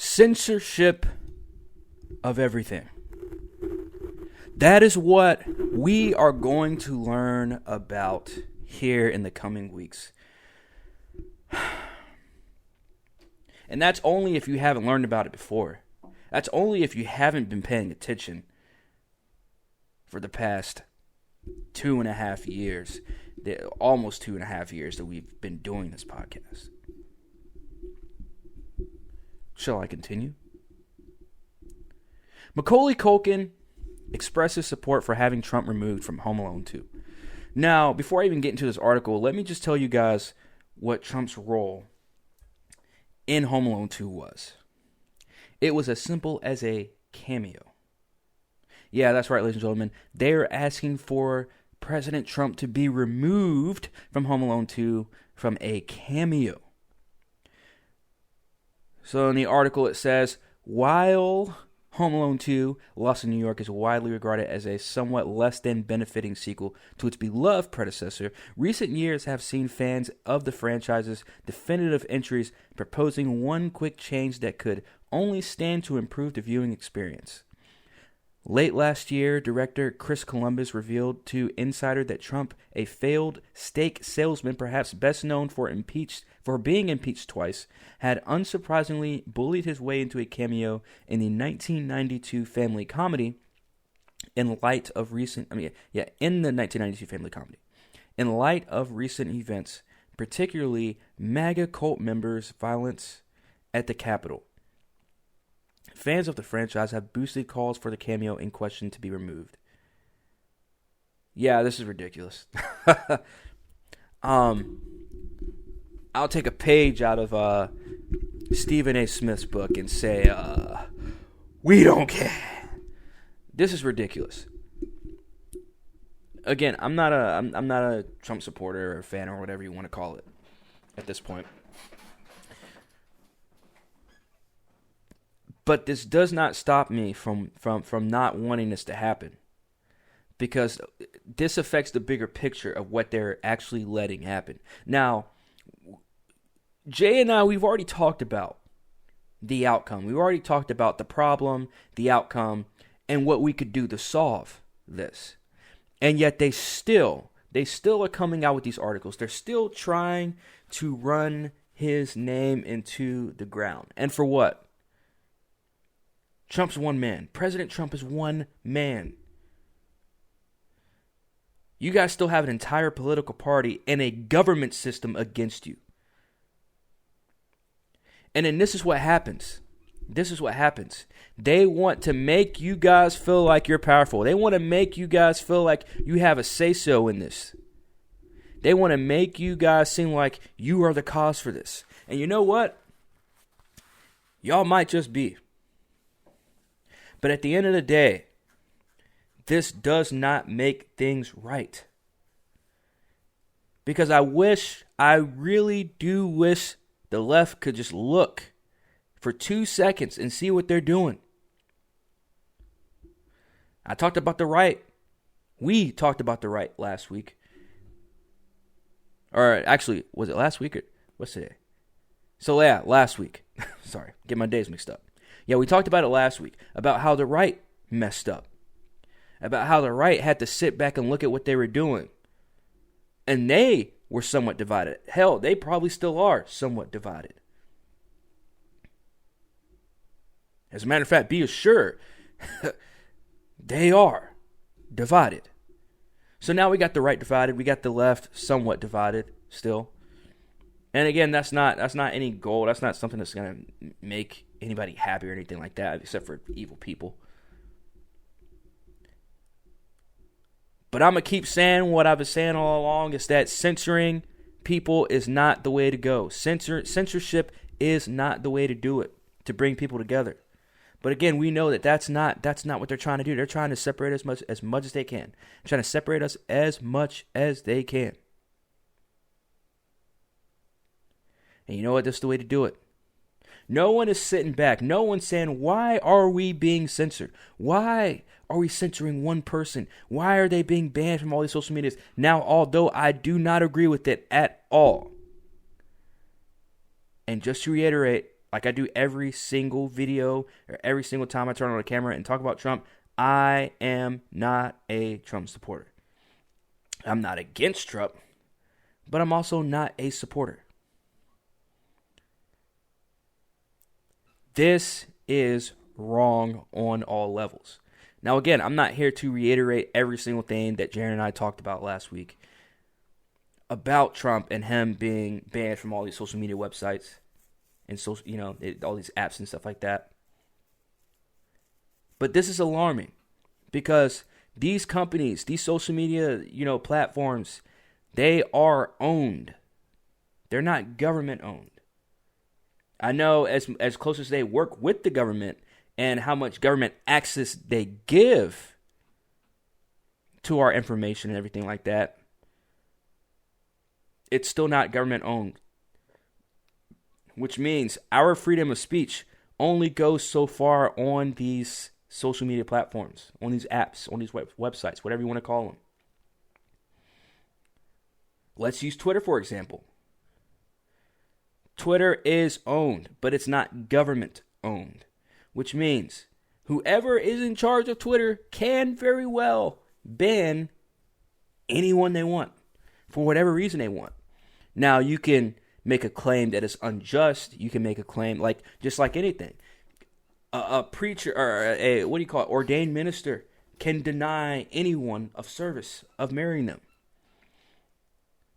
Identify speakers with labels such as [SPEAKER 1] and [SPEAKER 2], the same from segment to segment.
[SPEAKER 1] Censorship of everything. That is what we are going to learn about here in the coming weeks. And that's only if you haven't learned about it before. That's only if you haven't been paying attention for the past 2.5 years, almost 2.5 years that we've been doing this podcast. Shall I continue? McCauley Culkin expresses support for having Trump removed from Home Alone 2. Now, before I even get into this article, let me just tell you guys what Trump's role in Home Alone 2 was. It was as simple as a cameo. Yeah, that's right, ladies and gentlemen. They are asking for President Trump to be removed from Home Alone 2 from a cameo. So in the article it says, while Home Alone 2, Lost in New York, is widely regarded as a somewhat less than benefiting sequel to its beloved predecessor, recent years have seen fans of the franchise's definitive entries proposing one quick change that could only stand to improve the viewing experience. Late last year, director Chris Columbus revealed to Insider that Trump, a failed steak salesman perhaps best known for being impeached twice, had unsurprisingly bullied his way into a cameo in the 1992 family comedy in the 1992 family comedy. In light of recent events, particularly MAGA cult members' violence at the Capitol, fans of the franchise have boosted calls for the cameo in question to be removed. Yeah, this is ridiculous. I'll take a page out of Stephen A. Smith's book and say, we don't care. This is ridiculous. Again, I'm not a Trump supporter or a fan or whatever you want to call it at this point. But this does not stop me from not wanting this to happen, because this affects the bigger picture of what they're actually letting happen. Now, Jay and I, we've already talked about the outcome. We've already talked about the problem, the outcome, and what we could do to solve this. And yet they still are coming out with these articles. They're still trying to run his name into the ground. And for what? Trump's one man. President Trump is one man. You guys still have an entire political party and a government system against you. And then this is what happens. They want to make you guys feel like you're powerful. They want to make you guys feel like you have a say-so in this. They want to make you guys seem like you are the cause for this. And you know what? Y'all might just be. But at the end of the day, this does not make things right. Because I really do wish the left could just look for 2 seconds and see what they're doing. I talked about the right. We talked about the right last week. Or actually, was it last week or what's today? So yeah, last week. Sorry, get my days mixed up. Yeah, we talked about it last week, about how the right messed up, about how the right had to sit back and look at what they were doing. And they were somewhat divided. Hell, they probably still are somewhat divided. As a matter of fact, be assured, they are divided. So now we got the right divided, we got the left somewhat divided still. And again, that's not any goal. That's not something that's going to make anybody happy or anything like that, except for evil people. But I'm going to keep saying what I've been saying all along, is that censoring people is not the way to go. Censorship is not the way to do it, to bring people together. But again, we know that that's not what they're trying to do. They're trying to separate us as much as they can. They're trying to separate us as much as they can. And you know what? That's the way to do it. No one is sitting back. No one's saying, why are we being censored? Why are we censoring one person? Why are they being banned from all these social medias? Now, although I do not agree with it at all, and just to reiterate, like I do every single video or every single time I turn on the camera and talk about Trump, I am not a Trump supporter. I'm not against Trump, but I'm also not a supporter. This is wrong on all levels. Now, again, I'm not here to reiterate every single thing that Jaron and I talked about last week about Trump and him being banned from all these social media websites and all these apps and stuff like that. But this is alarming because these companies, these social media, platforms, they are owned. They're not government owned. I know as close as they work with the government and how much government access they give to our information and everything like that, it's still not government owned. Which means our freedom of speech only goes so far on these social media platforms, on these apps, on these websites, whatever you want to call them. Let's use Twitter, for example. Twitter is owned, but it's not government owned, which means whoever is in charge of Twitter can very well ban anyone they want for whatever reason they want. Now, you can make a claim that it's unjust. You can make a claim just like anything. A preacher or a ordained minister can deny anyone of service of marrying them.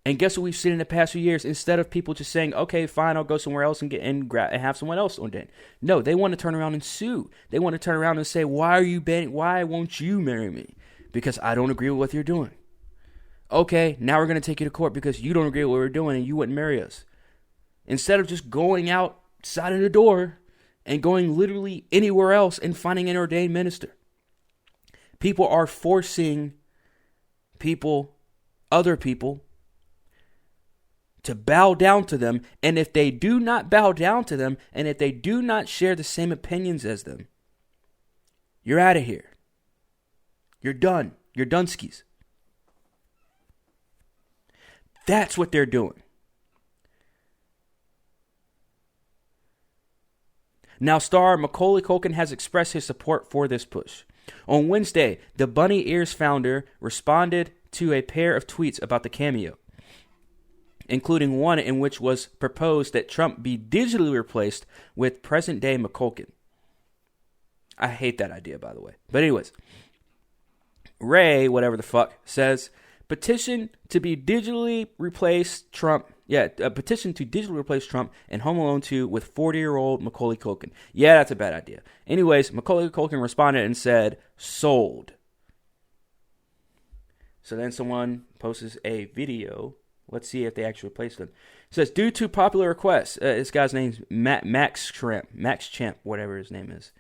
[SPEAKER 1] And guess what we've seen in the past few years? Instead of people just saying, okay, fine, I'll go somewhere else and have someone else ordained. No, they want to turn around and sue. They want to turn around and say, why won't you marry me? Because I don't agree with what you're doing. Okay, now we're going to take you to court because you don't agree with what we're doing and you wouldn't marry us. Instead of just going outside of the door and going literally anywhere else and finding an ordained minister. People are forcing other people, to bow down to them, and if they do not bow down to them, and if they do not share the same opinions as them, you're out of here. You're done. You're dunskies. That's what they're doing. Now, star McCauley Culkin has expressed his support for this push. On Wednesday, the Bunny Ears founder responded to a pair of tweets about the cameo, including one in which was proposed that Trump be digitally replaced with present-day McCulkin. I hate that idea, by the way. But anyways, Ray, whatever the fuck, says, petition to replace Trump and Home Alone 2 with 40-year-old Macaulay Culkin. Yeah, that's a bad idea. Anyways, Macaulay Culkin responded and said, sold. So then someone posts a video. Let's see if they actually replaced him. It says, due to popular requests, this guy's name's Max Champ, whatever his name is.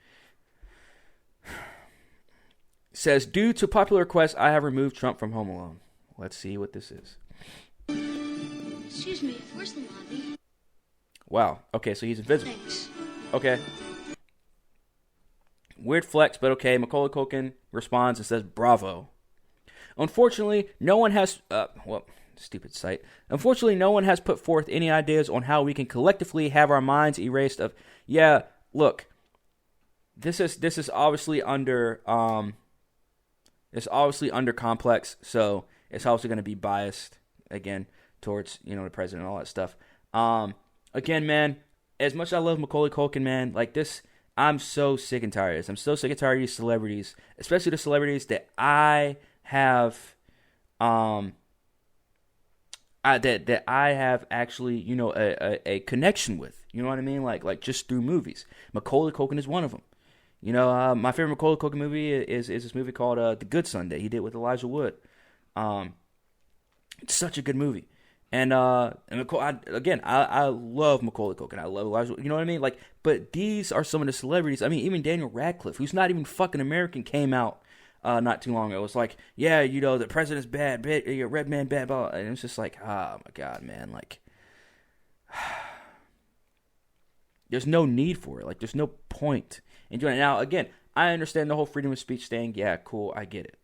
[SPEAKER 1] It says, due to popular requests, I have removed Trump from Home Alone. Let's see what this is.
[SPEAKER 2] Excuse me, where's the lobby?
[SPEAKER 1] Wow. Okay, so he's invisible.
[SPEAKER 2] Thanks.
[SPEAKER 1] Okay. Weird flex, but okay. Macaulay Culkin responds and says, bravo. Unfortunately, no one has... stupid site. Unfortunately, no one has put forth any ideas on how we can collectively have our minds erased of... Yeah, look. This is obviously under... It's obviously under complex, so it's obviously going to be biased, again, towards, the president and all that stuff. Again, man, as much as I love Macaulay Culkin, man, like this... I'm so sick and tired of this. I'm so sick and tired of these celebrities, especially the celebrities that I have... that I have actually, a connection with. You know what I mean? Like just through movies. Macaulay Culkin is one of them. My favorite Macaulay Culkin movie is this movie called The Good Son that he did with Elijah Wood. It's such a good movie. And Macaulay, I love Macaulay Culkin. I love Elijah Wood. You know what I mean? But these are some of the celebrities. I mean, even Daniel Radcliffe, who's not even fucking American, came out not too long ago. It was like, yeah, the president's bad, red man bad, blah, and it's just like, oh my god, man, there's no need for it. There's no point in doing it. Now, again, I understand the whole freedom of speech thing. Yeah, cool, I get it.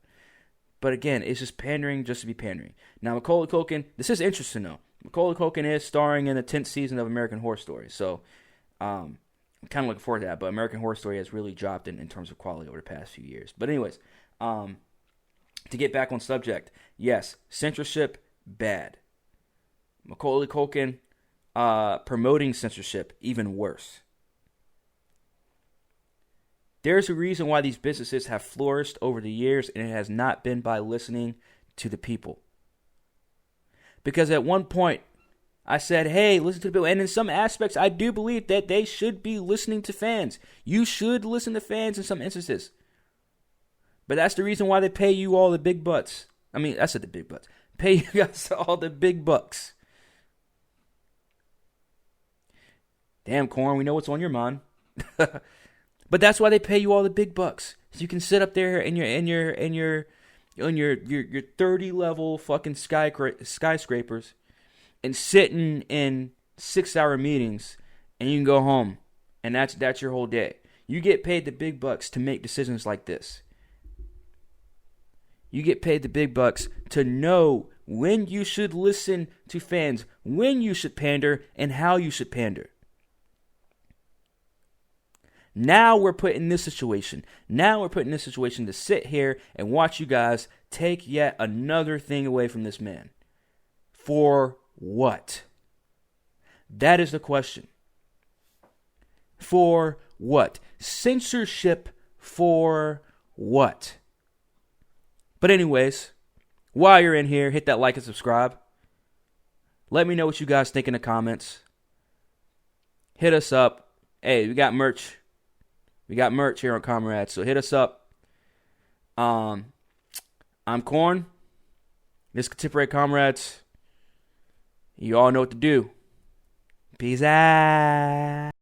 [SPEAKER 1] But again, it's just pandering just to be pandering. Now, Macaulay Culkin, this is interesting though. Macaulay Culkin is starring in the 10th season of American Horror Story. So, I'm kind of looking forward to that, but American Horror Story has really dropped in terms of quality over the past few years. But anyways, to get back on subject, yes, censorship, bad. McCauley Culkin promoting censorship, even worse. There's a reason why these businesses have flourished over the years, and it has not been by listening to the people. Because at one point, I said, hey, listen to the people. And in some aspects, I do believe that they should be listening to fans. You should listen to fans in some instances. But that's the reason why they pay you all the big bucks. I mean, I said the big bucks. Pay you guys all the big bucks. Damn, Corn, we know what's on your mind. But that's why they pay you all the big bucks. So you can sit up there in your 30 level fucking skyscrapers and sit in 6-hour meetings, and you can go home, and that's your whole day. You get paid the big bucks to make decisions like this. You get paid the big bucks to know when you should listen to fans, when you should pander, and how you should pander. Now we're put in this situation. To sit here and watch you guys take yet another thing away from this man. For what? That is the question. For what? Censorship for what? But anyways, while you're in here, hit that like and subscribe. Let me know what you guys think in the comments. Hit us up. Hey, we got merch. We got merch here on Comrades, so hit us up. I'm Corn. This is Contemporary Comrades. You all know what to do. Peace out.